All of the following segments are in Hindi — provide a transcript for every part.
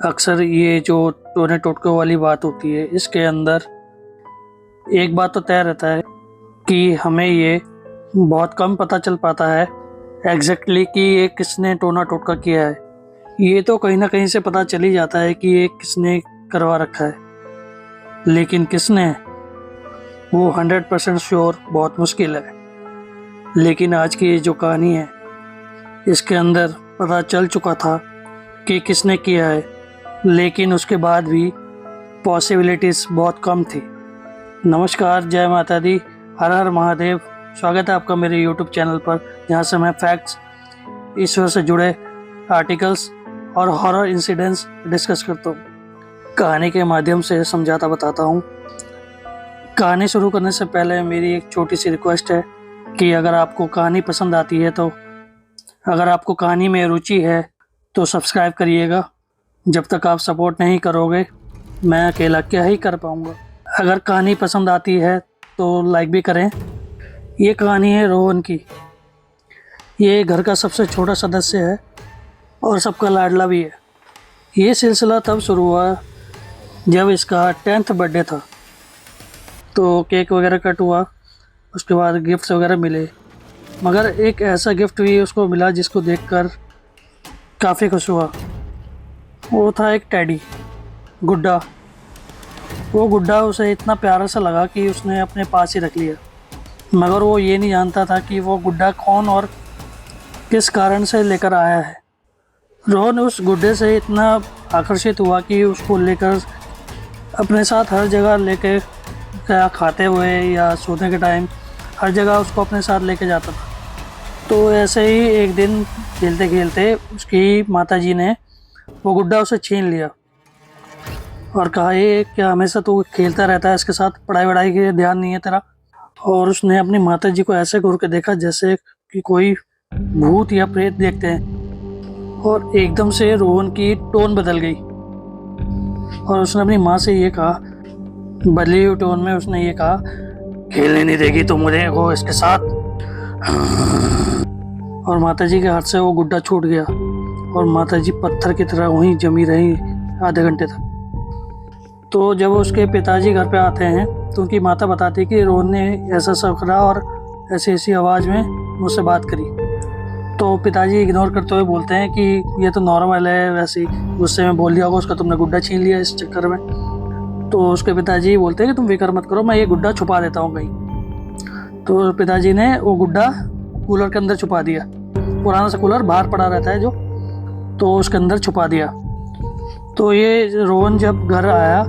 अक्सर ये जो टोने टोटके वाली बात होती है, इसके अंदर एक बात तो तय रहता है कि हमें ये बहुत कम पता चल पाता है एग्जैक्टली कि ये किसने टोना टोटका किया है। ये तो कहीं ना कहीं से पता चल ही जाता है कि ये किसने करवा रखा है, लेकिन किसने, वो 100% श्योर बहुत मुश्किल है। लेकिन आज की ये जो कहानी है, इसके अंदर पता चल चुका था कि किसने किया है, लेकिन उसके बाद भी पॉसिबिलिटीज़ बहुत कम थी। नमस्कार, जय माता दी, हर हर महादेव। स्वागत है आपका मेरे यूट्यूब चैनल पर, जहाँ से मैं फैक्ट्स, ईश्वर से जुड़े आर्टिकल्स और हॉरर इंसिडेंट्स डिस्कस करता हूँ। कहानी के माध्यम से समझाता बताता हूँ। कहानी शुरू करने से पहले मेरी एक छोटी सी रिक्वेस्ट है कि अगर आपको कहानी पसंद आती है तो अगर आपको कहानी में रुचि है तो सब्सक्राइब करिएगा। जब तक आप सपोर्ट नहीं करोगे मैं अकेला क्या ही कर पाऊँगा। अगर कहानी पसंद आती है तो लाइक भी करें। ये कहानी है रोहन की। ये घर का सबसे छोटा सदस्य है और सबका लाडला भी है। ये सिलसिला तब शुरू हुआ जब इसका 10th बर्थडे था, तो केक वगैरह कट हुआ, उसके बाद गिफ्ट्स वगैरह मिले, मगर एक ऐसा गिफ्ट भी उसको मिला जिसको देखकर काफ़ी खुश हुआ। वो था एक टेडी, गुड्डा। वो गुड्डा उसे इतना प्यारा सा लगा कि उसने अपने पास ही रख लिया, मगर वो ये नहीं जानता था कि वो गुड्डा कौन और किस कारण से लेकर आया है। रोहन उस गुड्डे से इतना आकर्षित हुआ कि उसको लेकर अपने साथ हर जगह लेके, क्या खाते हुए या सोने के टाइम, हर जगह उसको अपने साथ लेके जाता था। तो ऐसे ही एक दिन खेलते खेलते उसकी माताजी ने वो गुड्डा उसे छीन लिया और कहा, ये क्या हमेशा तू खेलता रहता है इसके साथ, पढ़ाई वढ़ाई के ध्यान नहीं है तेरा। और उसने अपनी माताजी को ऐसे घूर के देखा जैसे कि कोई भूत या प्रेत देखते हैं, और एकदम से रोहन की टोन बदल गई और उसने अपनी माँ से ये कहा, बदली हुई टोन में उसने ये कहा, खेलने नहीं देगी तो मुझे वो इसके साथ। और माताजी के हाथ से वो गुड्डा छूट गया और माताजी पत्थर की तरह वहीं जमी रही आधे घंटे तक। तो जब उसके पिताजी घर पे आते हैं तो उनकी माता बताती है कि रोहन ने ऐसा सब करा और ऐसी ऐसी आवाज़ में मुझसे बात करी। तो पिताजी इग्नोर करते हुए बोलते हैं कि ये तो नॉर्मल है, वैसे ही गुस्से में बोल दिया होगा उसका, तुमने गुड्डा छीन लिया इस चक्कर में। तो उसके पिताजी बोलते हैं कि तुम फिक्र मत करो, मैं ये गुड्डा छुपा देता हूँ कहीं। तो पिताजी ने वो गुड्डा कूलर के अंदर छुपा दिया। पुराना सा कूलर बाहर पड़ा रहता है जो, तो उसके अंदर छुपा दिया। तो ये रोहन जब घर आया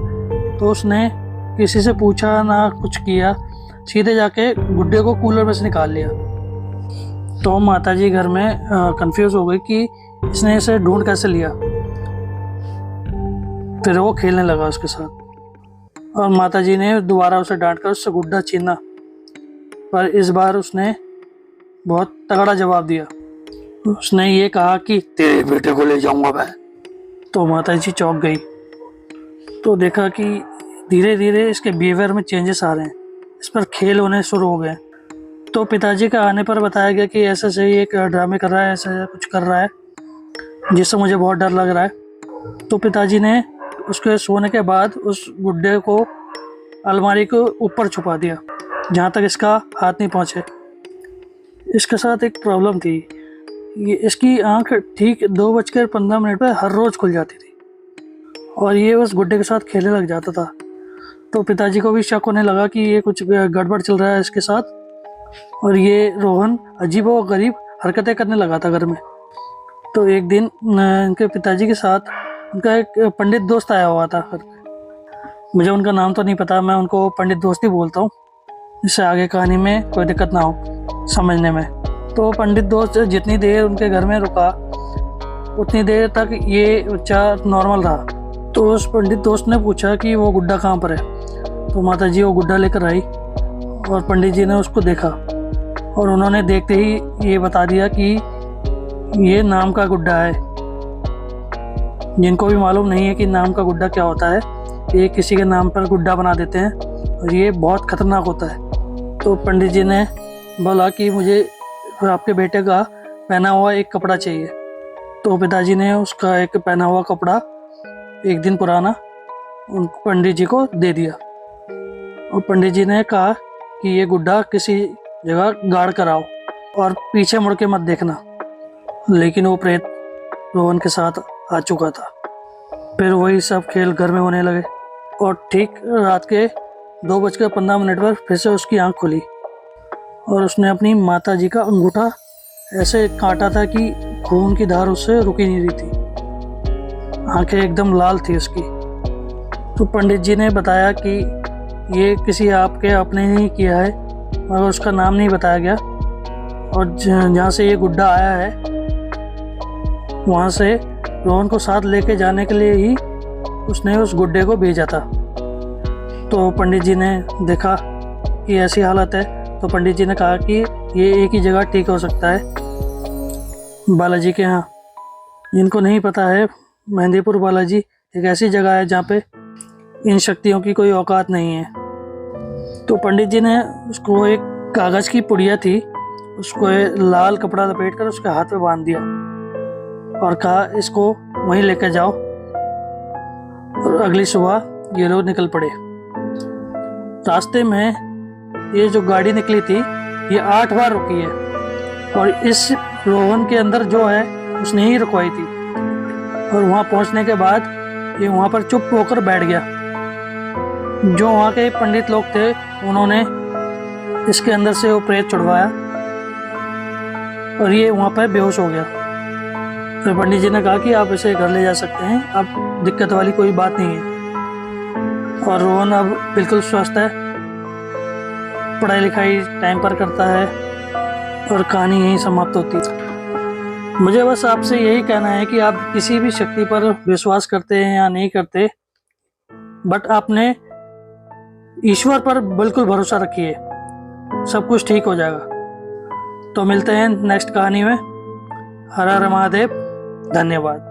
तो उसने किसी से पूछा ना कुछ किया, सीधे जाके गुड्डे को कूलर में से निकाल लिया। तो माताजी घर में कंफ्यूज हो गई कि इसने इसे ढूंढ कैसे लिया। फिर वो खेलने लगा उसके साथ और माताजी ने दोबारा उसे डांट कर उससे गुड्डा छीना, पर इस बार उसने बहुत तगड़ा जवाब दिया। उसने ये कहा कि तेरे बेटे को ले जाऊंगा मैं। तो माताजी चौंक गई। तो देखा कि धीरे धीरे इसके बिहेवियर में चेंजेस आ रहे हैं, इस पर खेल होने शुरू हो गए। तो पिताजी का आने पर बताया गया कि ऐसे से ही एक ड्रामे कर रहा है, ऐसे कुछ कर रहा है जिससे मुझे बहुत डर लग रहा है। तो पिताजी ने उसके सोने के बाद उस गुड्डे को अलमारी के ऊपर छुपा दिया, जहाँ तक इसका हाथ नहीं पहुँचे। इसके साथ एक प्रॉब्लम थी, ये इसकी आंख ठीक 2:15 पर हर रोज़ खुल जाती थी और ये उस गुड्डे के साथ खेलने लग जाता था। तो पिताजी को भी शक होने लगा कि ये कुछ गड़बड़ चल रहा है इसके साथ और ये रोहन अजीब व गरीब हरकतें करने लगा था घर में। तो एक दिन इनके पिताजी के साथ उनका एक पंडित दोस्त आया हुआ था घर पे। मुझे उनका नाम तो नहीं पता, मैं उनको पंडित दोस्त ही बोलता हूँ, इससे आगे कहानी में कोई दिक्कत ना हो समझने में। तो पंडित दोस्त जितनी देर उनके घर में रुका उतनी देर तक ये बच्चा नॉर्मल रहा। तो उस पंडित दोस्त ने पूछा कि वो गुड्डा कहाँ पर है। तो माताजी वो गुड्डा लेकर आई और पंडित जी ने उसको देखा और उन्होंने देखते ही ये बता दिया कि ये नाम का गुड्डा है। जिनको भी मालूम नहीं है कि नाम का गुड्डा क्या होता है, ये किसी के नाम पर गुड्डा बना देते हैं और ये बहुत ख़तरनाक होता है। तो पंडित जी ने बोला कि मुझे आपके बेटे का पहना हुआ एक कपड़ा चाहिए। तो पिताजी ने उसका एक पहना हुआ कपड़ा 1 दिन पुराना उन पंडित जी को दे दिया और पंडित जी ने कहा कि ये गुड्डा किसी जगह गाड़ कर आओ और पीछे मुड़ के मत देखना। लेकिन वो प्रेत रोहन के साथ आ चुका था। फिर वही सब खेल घर में होने लगे और ठीक रात के 2:15 पर फिर से उसकी आंख खुली और उसने अपनी माता जी का अंगूठा ऐसे काटा था कि खून की धार उससे रुकी नहीं रही थी। आंखें एकदम लाल थी उसकी। तो पंडित जी ने बताया कि ये किसी आपके अपने ही किया है, मगर उसका नाम नहीं बताया गया। और जहाँ से ये गुड्डा आया है वहाँ से रोहन को साथ लेके जाने के लिए ही उसने उस गुड्डे को भेजा था। तो पंडित जी ने देखा कि ऐसी हालत है, तो पंडित जी ने कहा कि ये एक ही जगह ठीक हो सकता है, बालाजी के यहाँ। जिनको नहीं पता है, मेहंदीपुर बालाजी एक ऐसी जगह है जहाँ पे इन शक्तियों की कोई औकात नहीं है। तो पंडित जी ने उसको एक कागज़ की पुड़िया थी, उसको लाल कपड़ा लपेट कर उसके हाथ में बांध दिया और कहा इसको वहीं लेकर जाओ। और अगली सुबह ये लोग निकल पड़े। रास्ते में ये जो गाड़ी निकली थी ये 8 बार रुकी है और इस रोहन के अंदर जो है उसने ही रुकवाई थी। और वहाँ पहुँचने के बाद ये वहाँ पर चुप होकर बैठ गया। जो वहाँ के पंडित लोग थे उन्होंने इसके अंदर से वो प्रेत छुड़वाया और ये वहाँ पर बेहोश हो गया। फिर पंडित जी ने कहा कि आप इसे घर ले जा सकते हैं, अब दिक्कत वाली कोई बात नहीं है। और रोहन अब बिल्कुल स्वस्थ है, पढ़ाई लिखाई टाइम पर करता है और कहानी यहीं समाप्त होती है। मुझे बस आपसे यही कहना है कि आप किसी भी शक्ति पर विश्वास करते हैं या नहीं करते, बट आपने ईश्वर पर बिल्कुल भरोसा रखिए, सब कुछ ठीक हो जाएगा। तो मिलते हैं नेक्स्ट कहानी में। हर हर महादेव, धन्यवाद।